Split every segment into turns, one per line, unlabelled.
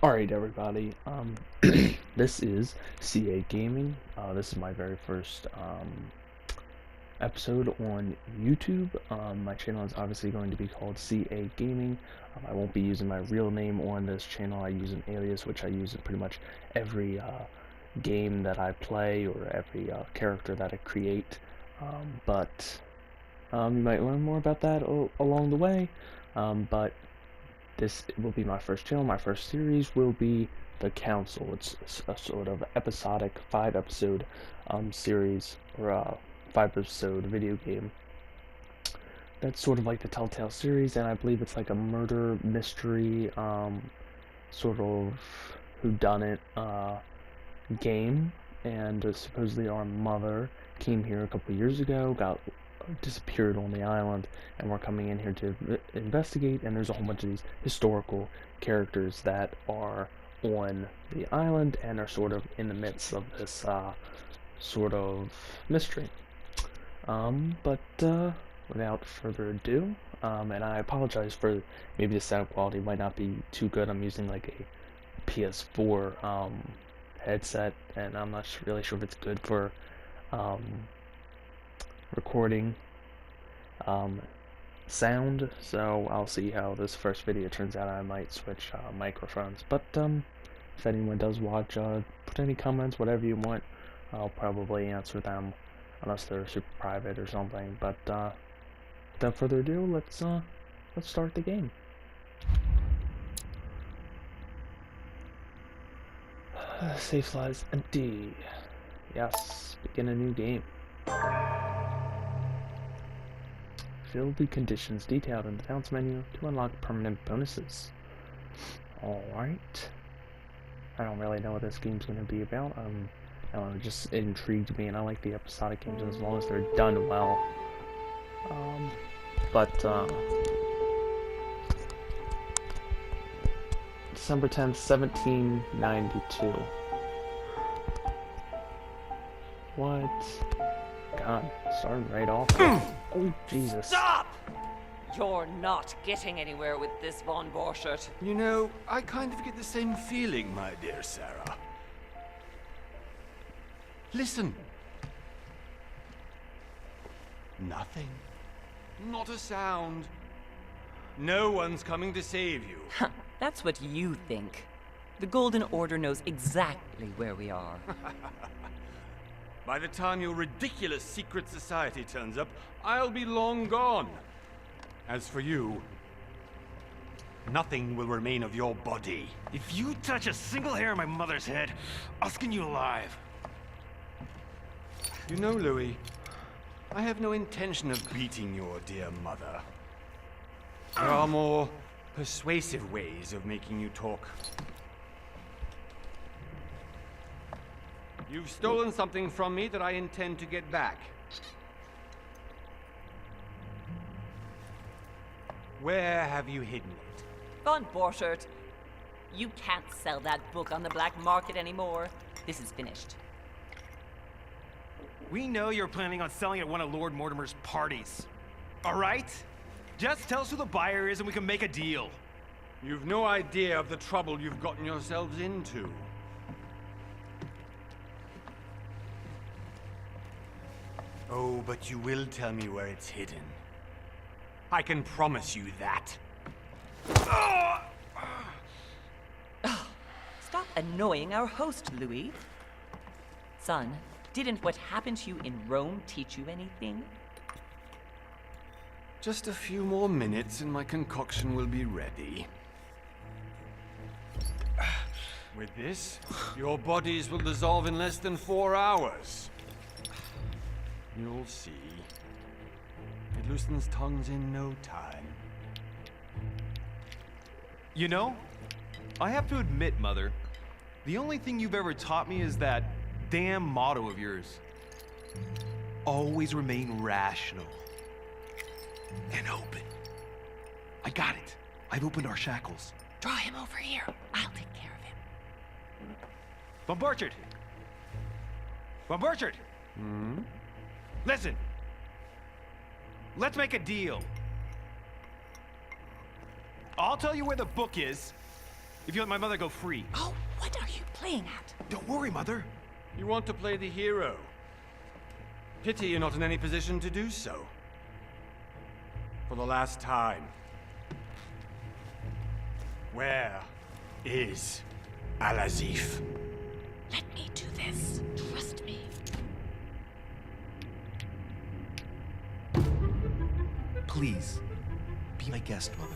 Alright everybody, this is CA Gaming. This is my very first episode on YouTube. My channel is obviously going to be called CA Gaming. I won't be using my real name on this channel. I use an alias, which I use in pretty much every game that I play or every character that I create. But you might learn more about that along the way. But this will be my first channel. My first series will be The Council. It's a sort of episodic 5-episode series, or a 5-episode video game. That's sort of like the Telltale series, and I believe it's like a murder mystery, sort of whodunit game. And supposedly our mother came here a couple years ago, got disappeared on the island, and we're coming in here to investigate, and there's a whole bunch of these historical characters that are on the island and are sort of in the midst of this sort of mystery. But without further ado, and I apologize for maybe the sound quality might not be too good. I'm using like a PS4 headset, and I'm not really sure if it's good for recording sound, so I'll see how this first video turns out. I might switch microphones, but if anyone does watch, put any comments, whatever you want. I'll probably answer them, unless they're super private or something. But without further ado, let's start the game. Safe lies empty. Yes, begin a new game. Fill the conditions detailed in the Bounce menu to unlock permanent bonuses. Alright. I don't really know what this game's going to be about. I don't know, it just intrigued me, and I like the episodic games as long as they're done well. December 10th, 1792. What? God, started right off. Oh, Jesus.
Stop! You're not getting anywhere with this, Von Borchert.
You know, I kind of get the same feeling, my dear Sarah. Listen. Nothing. Not a sound. No one's coming to save you.
That's what you think. The Golden Order knows exactly where we are.
By the time your ridiculous secret society turns up, I'll be long gone. As for you, nothing will remain of your body.
If you touch a single hair on my mother's head, I'll skin you alive.
You know, Louis, I have no intention of beating your dear mother. There are more persuasive ways of making you talk. You've stolen something from me that I intend to get back. Where have you hidden it?
Von Borchert, you can't sell that book on the black market anymore. This is finished.
We know you're planning on selling at one of Lord Mortimer's parties. All right? Just tell us who the buyer is and we can make a deal.
You've no idea of the trouble you've gotten yourselves into. Oh, but you will tell me where it's hidden. I can promise you that.
Stop annoying our host, Louis. Son, didn't what happened to you in Rome teach you anything?
Just a few more minutes and my concoction will be ready. With this, your bodies will dissolve in less than 4 hours. You'll see. It loosens tongues in no time.
You know, I have to admit, Mother, the only thing you've ever taught me is that damn motto of yours. Always remain rational. And open. I got it. I've opened our shackles.
Draw him over here. I'll take care of him.
Von Borchert! Von Borchert! Listen. Let's make a deal. I'll tell you where the book is, if you let my mother go free.
Oh, what are you playing at?
Don't worry, Mother.
You want to play the hero. Pity you're not in any position to do so. For the last time. Where is Al-Azif?
Let me do this. Trust me.
Please, be my guest, Mother.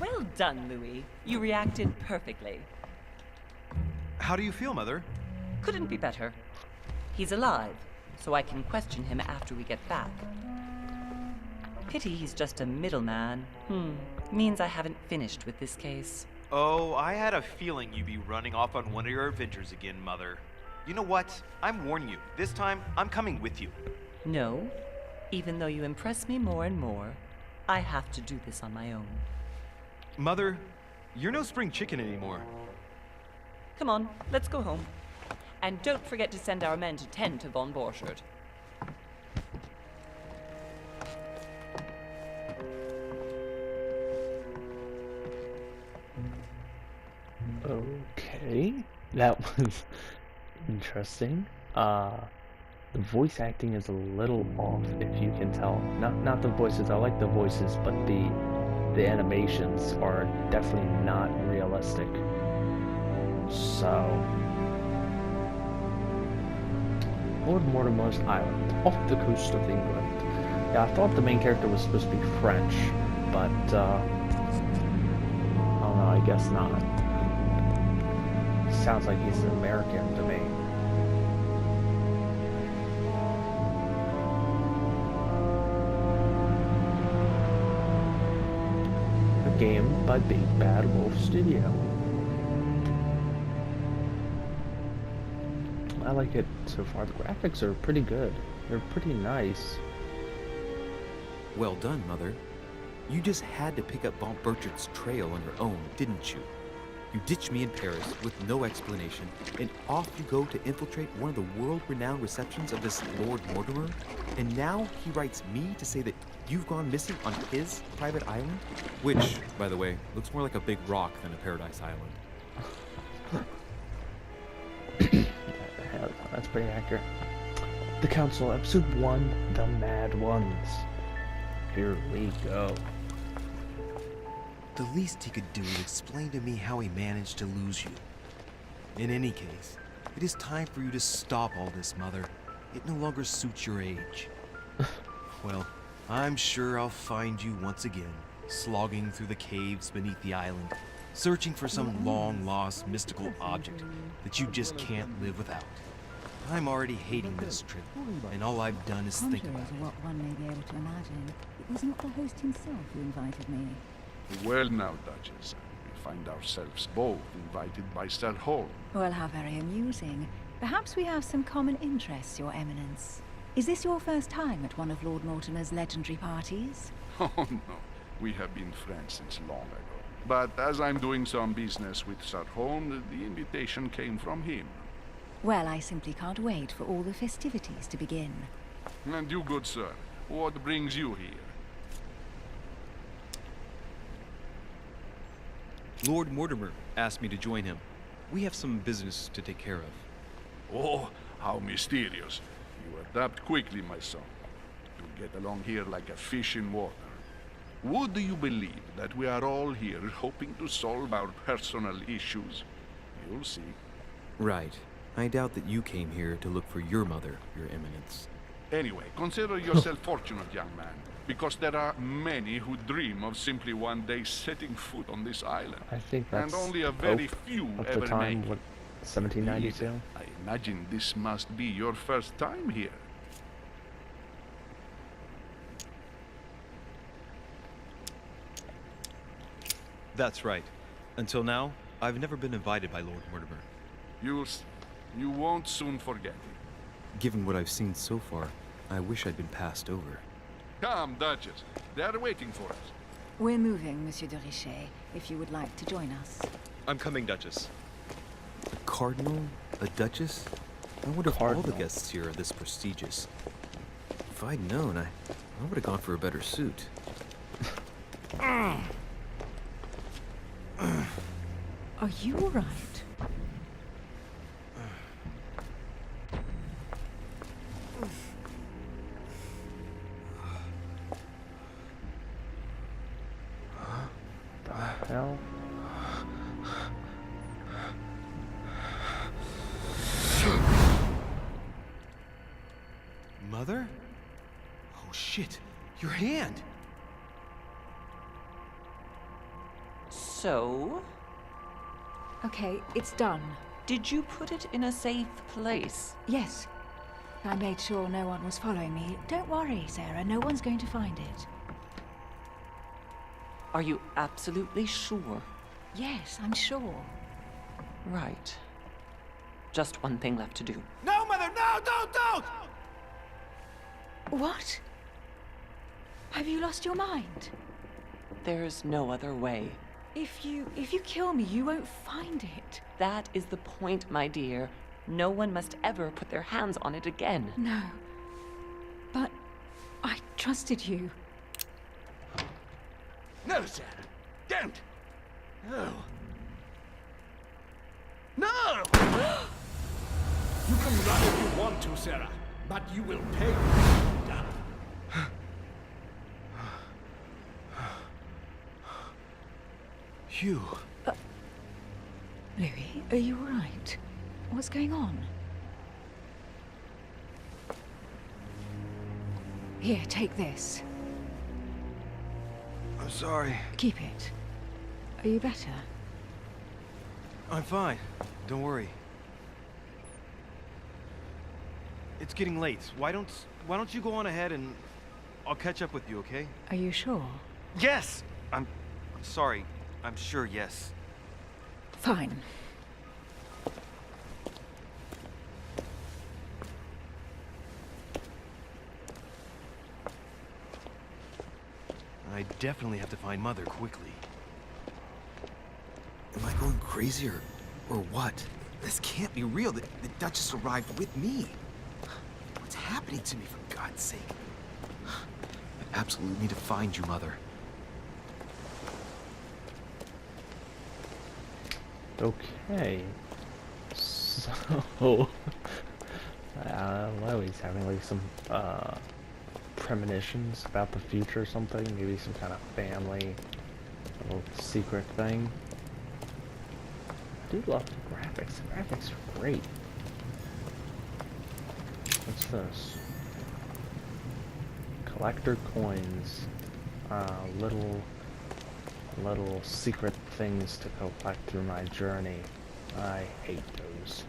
Well done, Louis. You reacted perfectly.
How do you feel, Mother?
Couldn't be better. He's alive, so I can question him after we get back. Pity he's just a middleman. Means I haven't finished with this case.
Oh, I had a feeling you'd be running off on one of your adventures again, Mother. You know what? I'm warning you. This time, I'm coming with you.
No. Even though you impress me more and more, I have to do this on my own.
Mother, you're no spring chicken anymore.
Come on, let's go home. And don't forget to send our men to tend to von Borchardt.
Okay, that was interesting. The voice acting is a little off, if you can tell. Not the voices. I like the voices, but the animations are definitely not realistic. So, Lord Mortimer's Island, off the coast of England. Yeah, I thought the main character was supposed to be French, but I don't know. I guess not. Sounds like he's an American to me. A game by Big Bad Wolf Studio. I like it so far. The graphics are pretty good. They're pretty nice.
Well done, Mother. You just had to pick up von Borchardt's trail on your own, didn't you? You ditched me in Paris with no explanation, and off you go to infiltrate one of the world-renowned receptions of this Lord Mortimer? And now he writes me to say that you've gone missing on his private island? Which, by the way, looks more like a big rock than a paradise island.
That's pretty accurate. The Council, Episode 1, The Mad Ones. Here we go.
The least he could do is explain to me how he managed to lose you. In any case, it is time for you to stop all this, Mother. It no longer suits your age. Well, I'm sure I'll find you once again, slogging through the caves beneath the island, searching for some long-lost mystical object that you just can't live without. I'm already hating this trip, and all I've done is think
Contrary
about
to
it.
what one may be able to imagine, it was not the host himself who invited me.
Well now, Duchess, we find ourselves both invited by Sir Holm.
Well, how very amusing. Perhaps we have some common interests, Your Eminence. Is this your first time at one of Lord Mortimer's legendary parties?
Oh no, we have been friends since long ago. But as I'm doing some business with Sir Holm, the invitation came from him.
Well, I simply can't wait for all the festivities to begin.
And you, good sir, what brings you here?
Lord Mortimer asked me to join him. We have some business to take care of.
Oh, how mysterious. You adapt quickly, my son. You get along here like a fish in water. Would you believe that we are all here hoping to solve our personal issues? You'll see.
Right. I doubt that you came here to look for your mother, Your Eminence.
Anyway, consider yourself fortunate, young man, because there are many who dream of simply one day setting foot on this island.
I think that's
and only a very few
at
ever
the time,
make
what,
it.
1792?
I imagine this must be your first time here.
That's right. Until now, I've never been invited by Lord Mortimer.
You won't soon forget it.
Given what I've seen so far, I wish I'd been passed over.
Come, Duchess. They are waiting for us.
We're moving, Monsieur de Richet, if you would like to join us.
I'm coming, Duchess.
A cardinal? A duchess? I wonder if all the
Cardinal.
guests here are this prestigious. If I'd known, I would have gone for a better suit.
Are you all right?
The hell?
Mother? Oh shit, your hand!
So,
Okay, it's done.
did you put it in a safe place?
Yes. I made sure no one was following me. Don't worry, Sarah. No one's going to find it.
Are you absolutely sure?
Yes, I'm sure.
Right. Just one thing left to do.
No, Mother, no, don't!
What? Have you lost your mind?
There's no other way.
If you kill me, you won't find it.
That is the point, my dear. No one must ever put their hands on it again.
No. But I trusted you.
No, Sarah. Don't. No. No!
You can run if you want to, Sarah, but you will pay.
Hugh.
Louis, are you all right? What's going on? Here, take this.
I'm sorry.
Keep it. Are you better?
I'm fine. Don't worry. It's getting late. Why don't you go on ahead and I'll catch up with you, okay?
Are you sure?
Yes! I'm sorry. I'm sure, yes.
Fine.
I definitely have to find Mother quickly.
Am I going crazy or what? This can't be real. The Duchess arrived with me. What's happening to me, for God's sake? I absolutely need to find you, Mother.
Okay. So, Chloe's having like some premonitions about the future or something. Maybe some kind of family little secret thing. I do love the graphics. The graphics are great. What's this? Collector coins. Little secret things to collect through my journey. I hate those.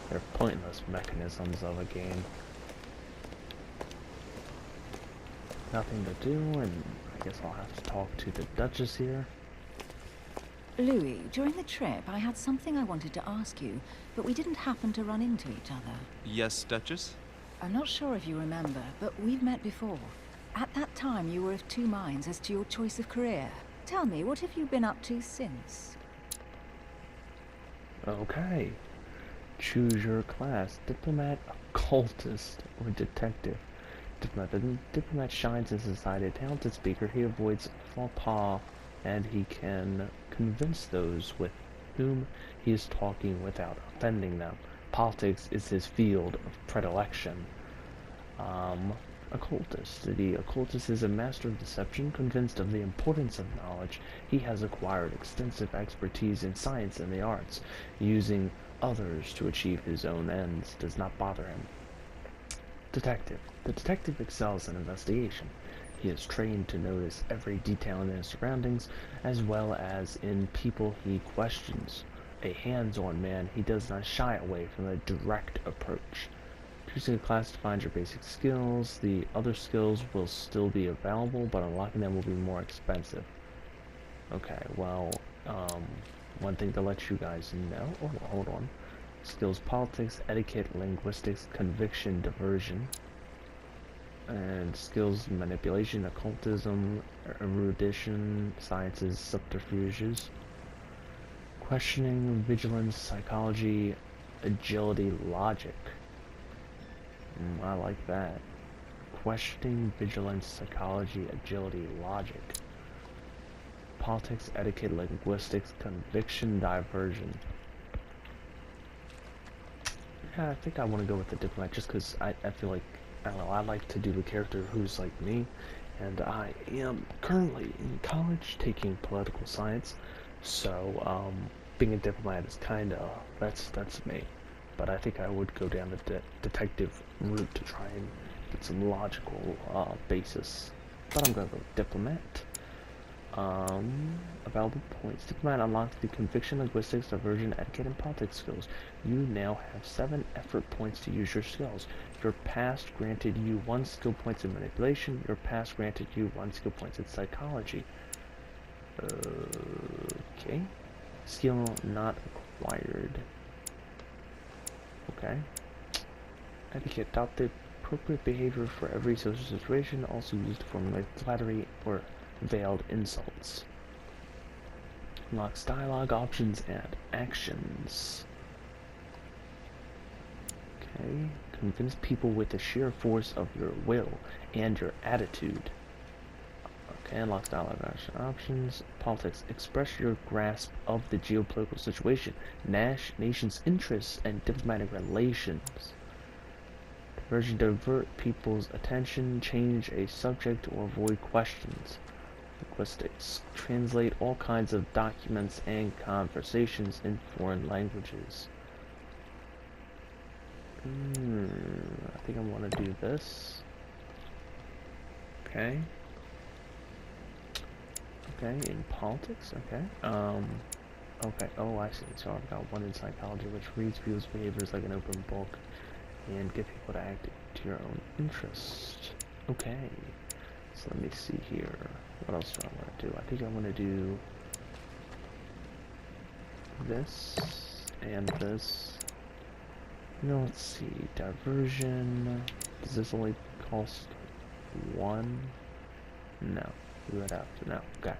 They're pointless mechanisms of a game. Nothing to do, and I guess I'll have to talk to the Duchess here.
Louis, during the trip, I had something I wanted to ask you, but we didn't happen to run into each other.
Yes, Duchess?
I'm not sure if you remember, but we've met before. At that time, you were of two minds as to your choice of career. Tell me, what have you been up to since?
Okay. Choose your class. Diplomat, occultist, or detective. Diplomat shines in society. A talented speaker, he avoids faux pas, and he can convince those with whom he is talking without offending them. Politics is his field of predilection. Occultist. The occultist is a master of deception, convinced of the importance of knowledge. He has acquired extensive expertise in science and the arts. Using others to achieve his own ends does not bother him. Detective. The detective excels in investigation. He is trained to notice every detail in his surroundings, as well as in people he questions. A hands-on man, he does not shy away from a direct approach. Choosing a class defines your basic skills. The other skills will still be available, but unlocking them will be more expensive. Okay, well, one thing to let you guys know. Oh, hold on. Skills: politics, etiquette, linguistics, conviction, diversion. And skills: manipulation, occultism, erudition, sciences, subterfuges. Questioning, vigilance, psychology, agility, logic. I like that. Questioning, vigilance, psychology, agility, logic. Politics, etiquette, linguistics, conviction, diversion. Yeah, I think I want to go with the diplomat just because I feel like, I don't know, I like to do the character who's like me, and I am currently in college taking political science, so being a diplomat is kind of, that's me. But I think I would go down the detective route to try and get some logical basis. But I'm going to go with diplomat. Available points. Diplomat unlocks the conviction, linguistics, diversion, etiquette, and politics skills. You now have 7 effort points to use your skills. Your past granted you 1 skill points in manipulation. Your past granted you 1 skill points in psychology. Okay. Skill not acquired. Okay. Etiquette. Adopt the appropriate behavior for every social situation, also used to formulate flattery or veiled insults. Unlocks dialogue options and actions. Okay. Convince people with the sheer force of your will and your attitude. Okay, unlocks dialogue options. Politics. Express your grasp of the geopolitical situation, nation's interests, and diplomatic relations. Diversion. Divert people's attention, change a subject, or avoid questions. Linguistics. Translate all kinds of documents and conversations in foreign languages. I think I want to do this. Okay. Okay, in politics, okay. Okay, oh I see. So I've got 1 in psychology, which reads people's behaviors like an open book and get people to act to your own interest. Okay. So let me see here. What else do I want to do? I think I want to do this and this. Let's see. Diversion. Does this only cost 1? No. We would have to. No. Okay.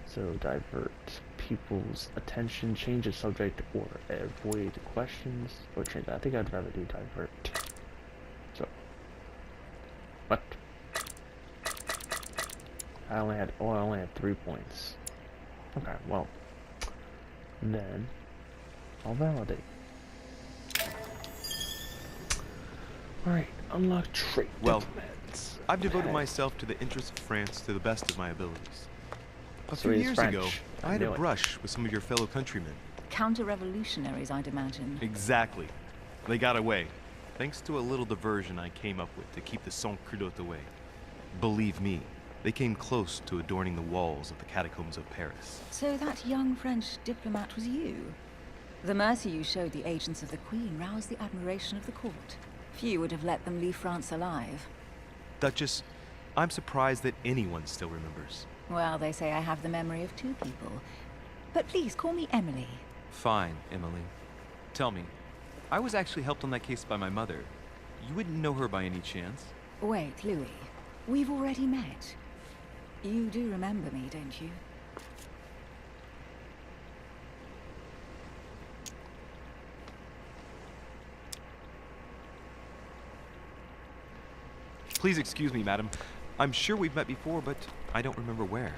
So divert people's attention, change the subject, or avoid questions, or change. I think I'd rather do divert. So. What? I only had 3 points. Okay, well, then I'll validate. Alright, unlock trait.
Well,
diplomats.
I've devoted
Okay.
myself to the interests of France to the best of my abilities. A
So
few
he's
years
French.
ago,
I
I had
knew
a
it.
brush with some of your fellow countrymen.
Counter-revolutionaries, I'd imagine.
Exactly. They got away, thanks to a little diversion I came up with to keep the Sans-Culottes away. Believe me, they came close to adorning the walls of the catacombs of Paris.
So that young French diplomat was you? The mercy you showed the agents of the Queen roused the admiration of the court. Few would have let them leave France alive.
Duchess, I'm surprised that anyone still remembers.
Well, they say I have the memory of 2 people. But please, call me Emily.
Fine, Emily. Tell me, I was actually helped on that case by my mother. You wouldn't know her by any chance?
Wait, Louis. We've already met. You do remember me, don't you?
Please excuse me, madam. I'm sure we've met before, but I don't remember where.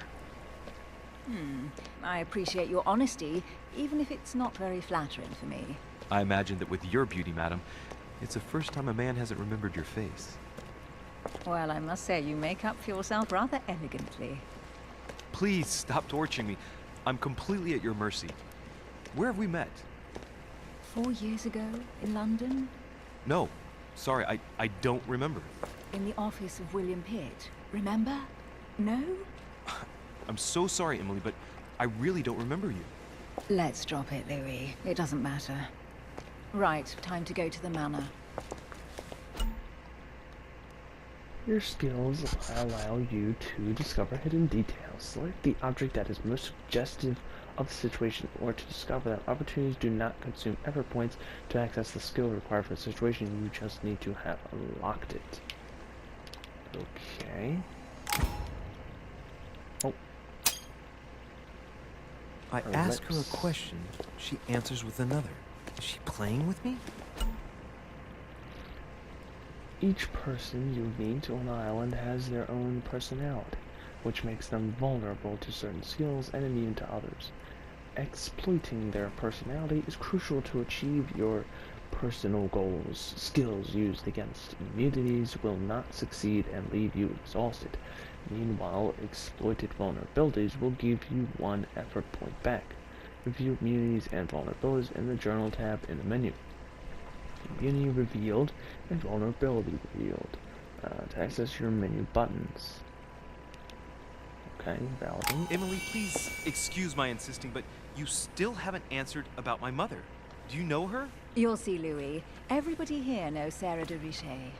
I appreciate your honesty, even if it's not very flattering for me.
I imagine that with your beauty, madam, it's the first time a man hasn't remembered your face.
Well, I must say you make up for yourself rather elegantly.
Please stop torturing me. I'm completely at your mercy. Where have we met?
4 years ago, in London,
No. Sorry, I don't remember.
in the office of William Pitt. Remember? No?
I'm so sorry, Emily, but I really don't remember you.
Let's drop it, Louis. It doesn't matter. Right, time to go to the manor.
Your skills allow you to discover hidden details. Select the object that is most suggestive of the situation, or to discover that opportunities do not consume effort points to access the skill required for the situation. You just need to have unlocked it. Okay. Oh.
I ask her a question, she answers with another. Is she playing with me?
Each person you meet on the island has their own personality, which makes them vulnerable to certain skills and immune to others. Exploiting their personality is crucial to achieve your personal goals. Skills used against immunities will not succeed and leave you exhausted. Meanwhile, exploited vulnerabilities will give you 1 effort point back. Review immunities and vulnerabilities in the Journal tab in the menu. Immunity revealed and vulnerability revealed. To access your menu buttons. Okay, validate.
Emily, please excuse my insisting, but you still haven't answered about my mother. Do you know her?
You'll see, Louis. Everybody here knows Sarah de Richet.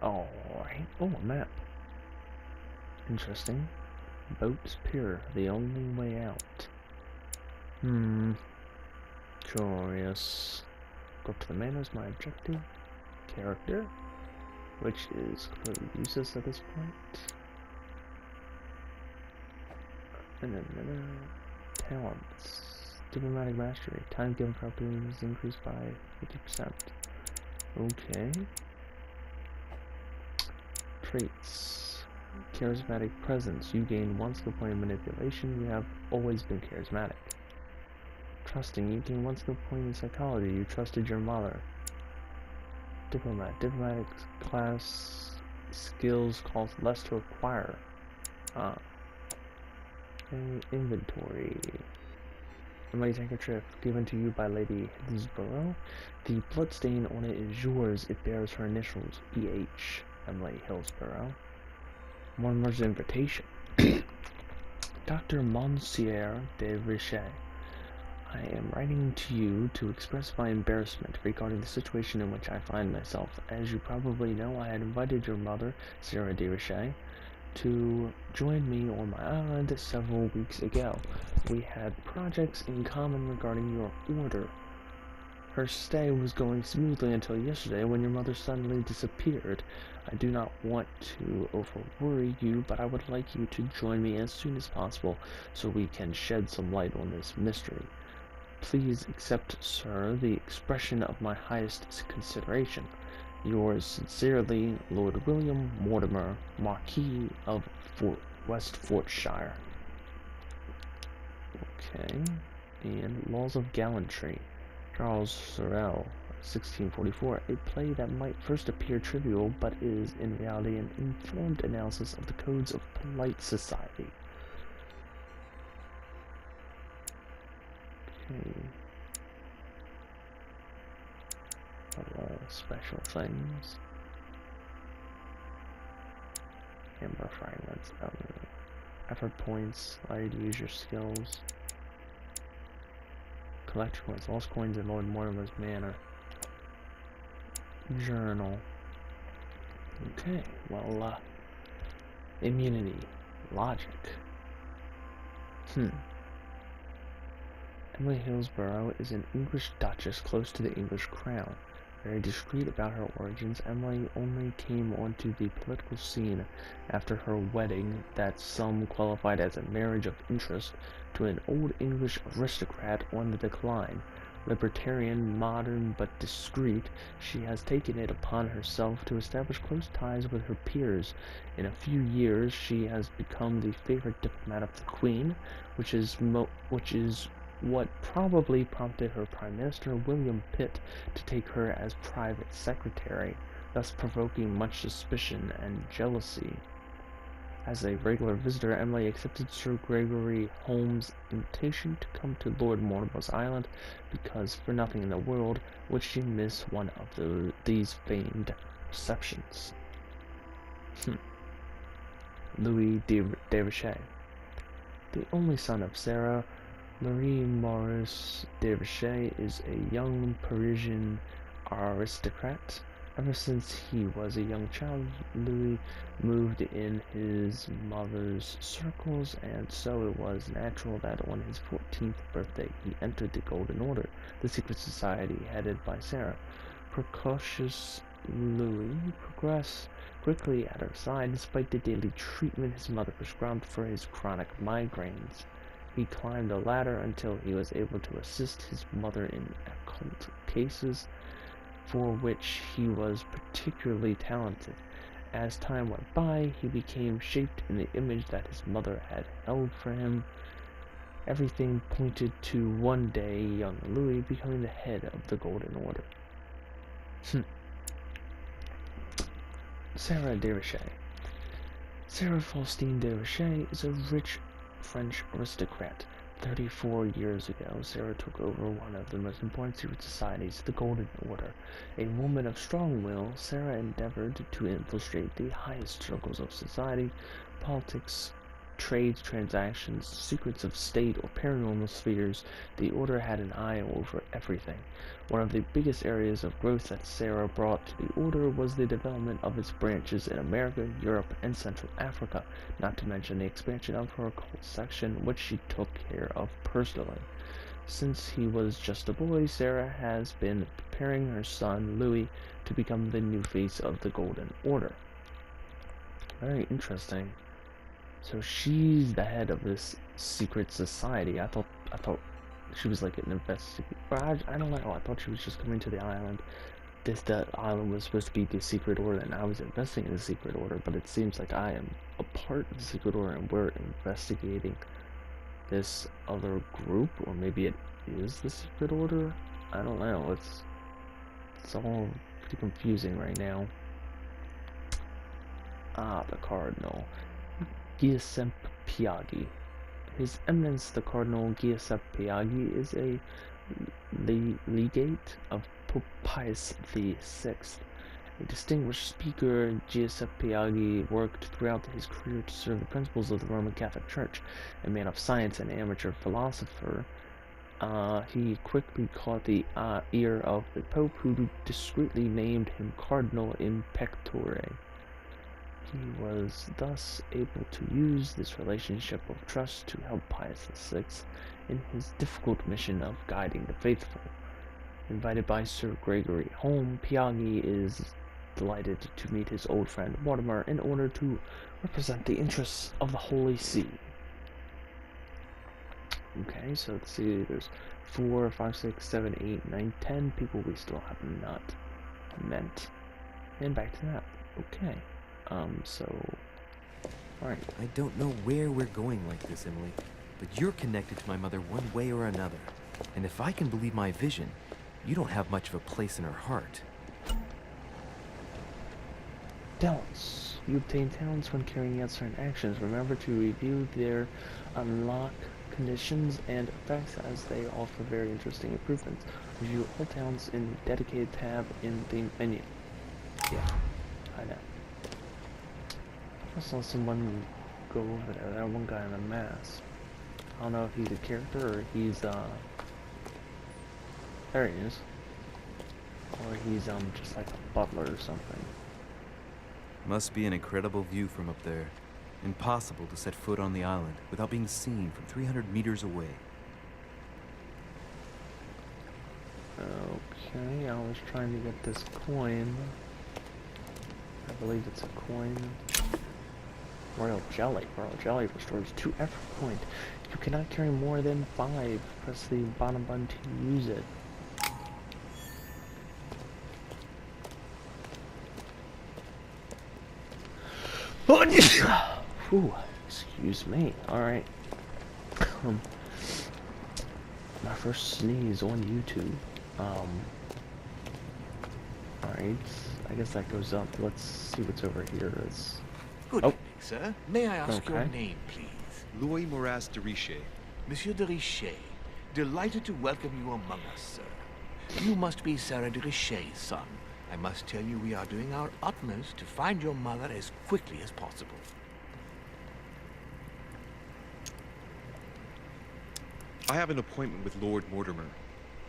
Alright. Oh, a map. Interesting. Boats Pier, the only way out. Curious. Go up to the manor is my objective. Character, which is completely useless at this point. And then talents. Diplomatic mastery. Time given for uploading is increased by 50%. Okay. Traits. Charismatic presence. You gain 1 skill point in manipulation. You have always been charismatic. Trusting. You gain 1 skill point in psychology. You trusted your mother. Diplomatic class skills cost less to acquire. Inventory. Emily's handkerchief given to you by Lady Hillsborough. The bloodstain on it is yours. It bears her initials, E.H. Emily Hillsborough. Mortimer's invitation. Dr. Monsieur de Richet, I am writing to you to express my embarrassment regarding the situation in which I find myself. As you probably know, I had invited your mother, Sarah de Richet, to join me on my island several weeks ago. We had projects in common regarding your order. Her stay was going smoothly until yesterday when your mother suddenly disappeared. I do not want to over-worry you, but I would like you to join me as soon as possible so we can shed some light on this mystery. Please accept, sir, the expression of my highest consideration. Yours sincerely, Lord William Mortimer, Marquis of West Fortshire. Okay, and Laws of Gallantry. Charles Sorel, 1644. A play that might first appear trivial, but is in reality an informed analysis of the codes of polite society. Okay. Special things. Amber fragments. Effort points. Allow you to use your skills. Collect coins. Lost coins in Lord Mortimer's manor. Journal. Okay. Well, immunity. Logic. Emily Hillsborough is an English duchess close to the English crown. Very discreet about her origins, Emily only came onto the political scene after her wedding that some qualified as a marriage of interest to an old English aristocrat on the decline. Libertarian, modern, but discreet, she has taken it upon herself to establish close ties with her peers. In a few years, she has become the favorite diplomat of the Queen, which is what probably prompted her Prime Minister, William Pitt, to take her as private secretary, thus provoking much suspicion and jealousy. As a regular visitor, Emily accepted Sir Gregory Holmes' invitation to come to Lord Mortimer's Island because for nothing in the world would she miss one of these famed receptions. Louis de Richet. The only son of Sarah, Louis Maurice de Richet is a young Parisian aristocrat. Ever since he was a young child, Louis moved in his mother's circles, and so it was natural that on his 14th birthday he entered the Golden Order, the secret society headed by Sarah. Precocious Louis progressed quickly at her side despite the daily treatment his mother prescribed for his chronic migraines. He climbed a ladder until he was able to assist his mother in occult cases, for which he was particularly talented. As time went by, he became shaped in the image that his mother had held for him. Everything pointed to one day young Louis becoming the head of the Golden Order. Sarah Desrochers. Sarah Faustine Desrochers is a rich French aristocrat. 34 years ago, Sarah took over one of the most important secret societies, the Golden Order. A woman of strong will, Sarah endeavored to infiltrate the highest circles of society, politics, trade transactions, secrets of state, or paranormal spheres. The Order had an eye over everything. One of the biggest areas of growth that Sarah brought to the Order was the development of its branches in America, Europe, and Central Africa, not to mention the expansion of her occult section, which she took care of personally. Since he was just a boy, Sarah has been preparing her son, Louis, to become the new face of the Golden Order. Very interesting. So she's the head of this secret society. I thought she was like an investigator. I don't know. I thought she was just coming to the island. The island was supposed to be the secret order, and I was investigating the secret order. But it seems like I am a part of the secret order, and we're investigating this other group, or maybe it is the secret order. I don't know. It's all pretty confusing right now. The Cardinal. Giuseppe Piaghi. His Eminence the Cardinal Giuseppe Piaghi is a legate of Pope Pius VI. A distinguished speaker, Giuseppe Piaghi worked throughout his career to serve the principles of the Roman Catholic Church. A man of science and amateur philosopher, he quickly caught the ear of the Pope, who discreetly named him Cardinal in Pectore. He was thus able to use this relationship of trust to help Pius VI in his difficult mission of guiding the faithful. Invited by Sir Gregory home, Piaghi is delighted to meet his old friend Mortimer in order to represent the interests of the Holy See. Okay, so let's see, there's 4, 5, 6, 7, 8, 9, 10 people we still have not met. And back to that. Okay. Alright.
I don't know where we're going like this, Emily, but you're connected to my mother one way or another. And if I can believe my vision, you don't have much of a place in her heart.
Talents. You obtain talents when carrying out certain actions. Remember to review their unlock conditions and effects, as they offer very interesting improvements. Review all talents in the dedicated tab in the menu. Yeah, I know. I saw someone go over there. That one guy in a mask. I don't know if he's a character or he's there he is. Or he's just like a butler or something.
Must be an incredible view from up there. Impossible to set foot on the island without being seen from 300 meters away.
Okay, I was trying to get this coin. I believe it's a coin. Royal Jelly. Royal Jelly restores 2 effort point. You cannot carry more than 5. Press the bottom button to use it. Ooh, excuse me. Alright. My first sneeze on YouTube. Alright. I guess that goes up. Let's see what's over here.
Good evening, sir. May I ask your
Okay.
name, please?
Louis Moras de Richer.
Monsieur de Richer. Delighted to welcome you among us, sir. You must be Sarah de Richer's son. I must tell you we are doing our utmost to find your mother as quickly as possible.
I have an appointment with Lord Mortimer.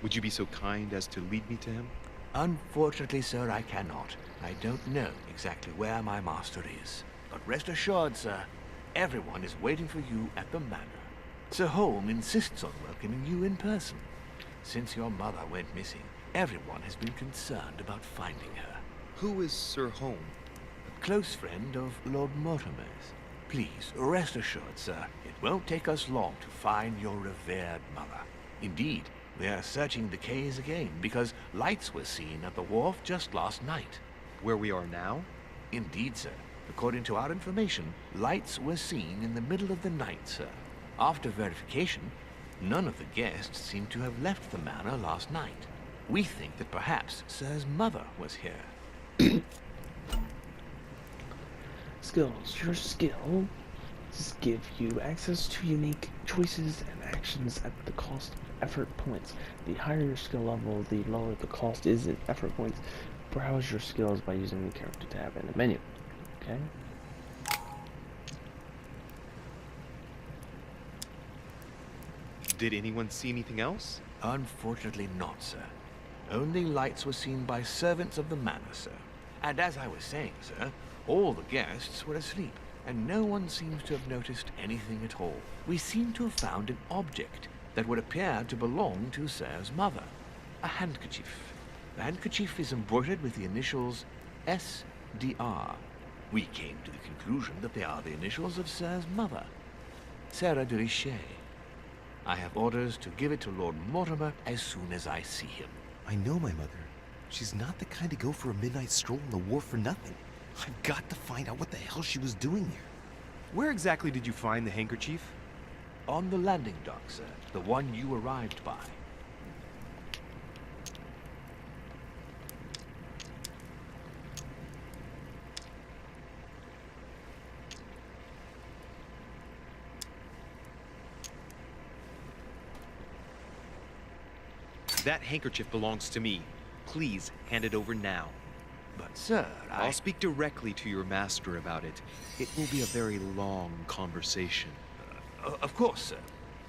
Would you be so kind as to lead me to him?
Unfortunately, sir, I cannot. I don't know exactly where my master is. But rest assured, sir, everyone is waiting for you at the manor. Sir Holm insists on welcoming you in person. Since your mother went missing, everyone has been concerned about finding her.
Who is Sir Home?
A close friend of Lord Mortimer's. Please, rest assured, sir, it won't take us long to find your revered mother. Indeed, we are searching the quays again because lights were seen at the wharf just last night.
Where we are now?
Indeed, sir. According to our information, lights were seen in the middle of the night, sir. After verification, none of the guests seem to have left the manor last night. We think that perhaps Sir's mother was here.
Skills. Your skills give you access to unique choices and actions at the cost of effort points. The higher your skill level, the lower the cost is in effort points. Browse your skills by using the character tab in the menu. Okay.
Did anyone see anything else?
Unfortunately not, sir. Only lights were seen by servants of the manor, sir. And as I was saying, sir, all the guests were asleep, and no one seems to have noticed anything at all. We seem to have found an object that would appear to belong to Sir's mother. A handkerchief. The handkerchief is embroidered with the initials SDR. We came to the conclusion that they are the initials of Sir's mother, Sarah de Richet. I have orders to give it to Lord Mortimer as soon as I see him.
I know my mother. She's not the kind to go for a midnight stroll on the wharf for nothing. I've got to find out what the hell she was doing there.
Where exactly did you find the handkerchief?
On the landing dock, sir. The one you arrived by.
That handkerchief belongs to me. Please hand it over now.
But, sir,
I'll speak directly to your master about it. It will be a very long conversation.
Of course, sir.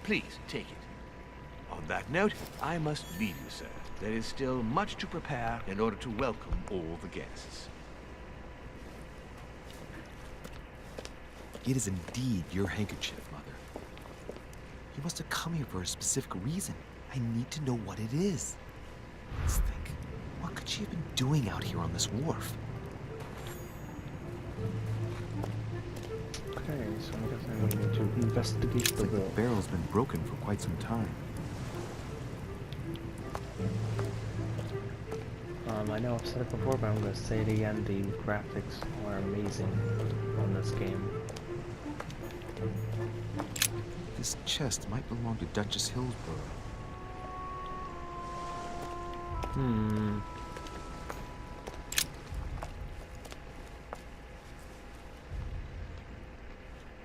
Please, take it. On that note, I must leave you, sir. There is still much to prepare in order to welcome all the guests.
It is indeed your handkerchief, Mother. You must have come here for a specific reason. I need to know what it is. Let's think. What could she have been doing out here on this wharf?
Okay, so I guess I need to investigate the
The barrel's been broken for quite some time.
I know I've said it before, but I'm going to say it again. The graphics are amazing on this game.
This chest might belong to Duchess Hillsborough.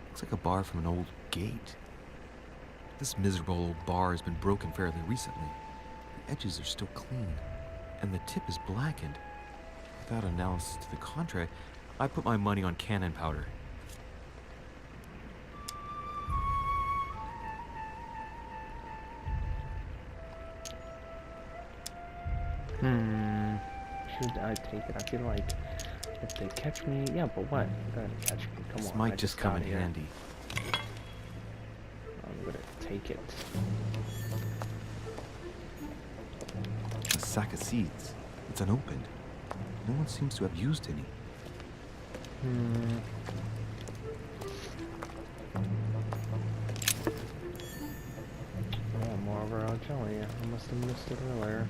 Looks like a bar from an old gate. This miserable old bar has been broken fairly recently. The edges are still clean, and the tip is blackened. Without analysis to the contrary, I put my money on cannon powder.
Should I take it? I feel like if they catch me, yeah, but what? They're gonna catch me. Come
This
on.
might
I
just come
got
in
here.
handy.
I'm gonna take it.
A sack of seeds. It's unopened. No one seems to have used any.
Oh, more overall jelly. I must have missed it earlier.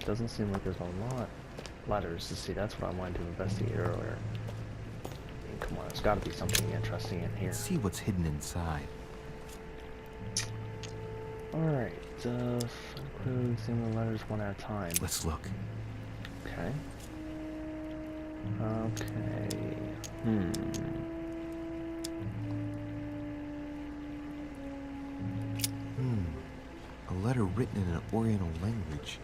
Doesn't seem like there's a lot letters to see. That's what I wanted to investigate earlier. I mean, come on, there's got to be something interesting in here.
Let's see what's hidden inside.
Alright, clearly seeing the letters one at a time.
Let's look.
Okay. Okay.
A letter written in an Oriental language.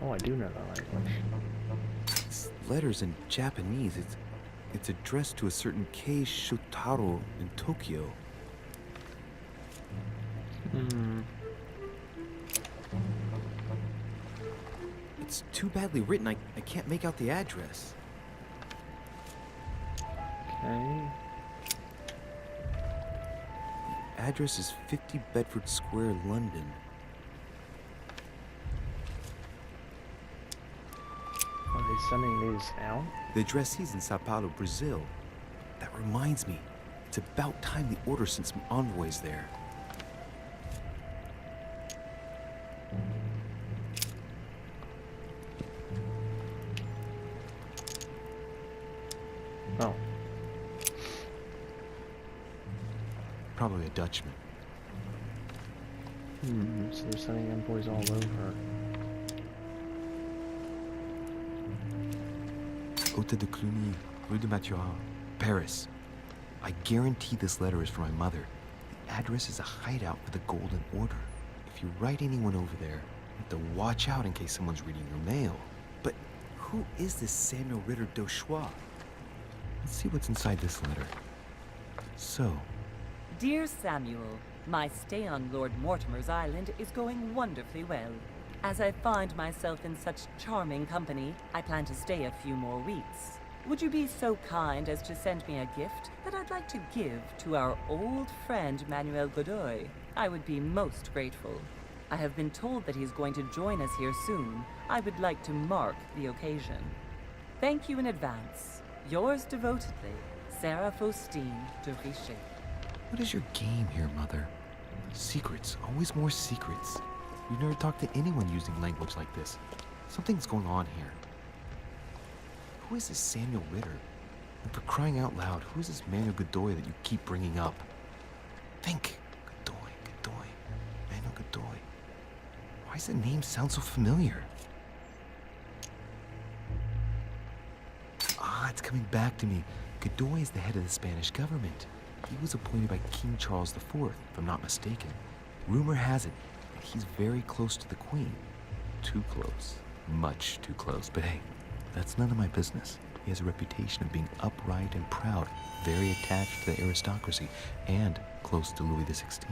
Oh, I do know that language.
This letter's in Japanese. It's addressed to a certain Kei Shotaro in Tokyo. It's too badly written. I can't make out the address.
Okay.
The address is 50 Bedford Square, London.
Are they sending these out?
The addressee's in Sao Paulo, Brazil. That reminds me, it's about time the Order sent some envoys there.
Oh.
Probably a Dutchman.
So they're sending envoys all over.
Hôtel de Cluny, Rue de Mathurin, Paris. I guarantee this letter is for my mother. The address is a hideout for the Golden Order. If you write anyone over there, you have to watch out in case someone's reading your mail. But who is this Samuel Ritter d'Auchois? Let's see what's inside this letter. So,
Dear Samuel, my stay on Lord Mortimer's island is going wonderfully well. As I find myself in such charming company, I plan to stay a few more weeks. Would you be so kind as to send me a gift that I'd like to give to our old friend Manuel Godoy? I would be most grateful. I have been told that he's going to join us here soon. I would like to mark the occasion. Thank you in advance. Yours devotedly, Sarah Faustine de Richet.
what is your game here, Mother? Secrets, always more secrets. You never talk to anyone using language like this. Something's going on here. Who is this Samuel Ritter? And for crying out loud, who is this Manuel Godoy that you keep bringing up? Think. Godoy. Manuel Godoy. Why does the name sound so familiar? Ah, it's coming back to me. Godoy is the head of the Spanish government. He was appointed by King Charles IV, if I'm not mistaken. Rumor has it that he's very close to the Queen. Too close. Much too close. But hey, that's none of my business. He has a reputation of being upright and proud, very attached to the aristocracy, and close to Louis XVI.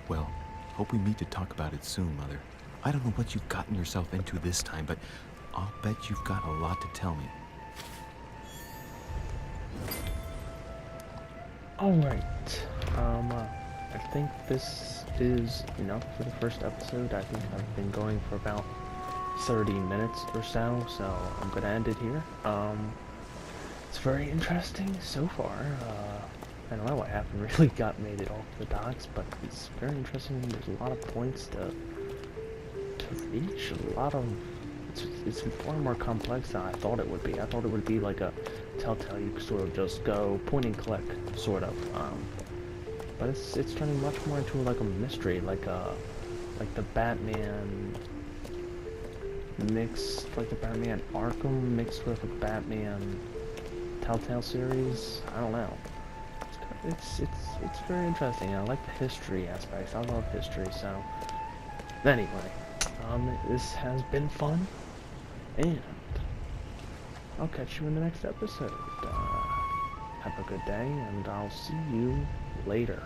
Well, hope we meet to talk about it soon, Mother. I don't know what you've gotten yourself into this time, but I'll bet you've got a lot to tell me.
Alright, I think this is enough for the first episode. I think I've been going for about 30 minutes or so I'm gonna end it here. It's very interesting so far. I don't know, I haven't really made it off the dots, but it's very interesting. There's a lot of points to reach, a lot of... It's far more complex than I thought it would be. I thought it would be like a Telltale, you could sort of just go point and click, sort of. But it's turning much more into like a mystery, like the Batman mixed, like the Batman Arkham mixed with the Batman Telltale series. I don't know. It's very interesting. I like the history aspects. I love history. So anyway, this has been fun, and I'll catch you in the next episode. Have a good day, and I'll see you later.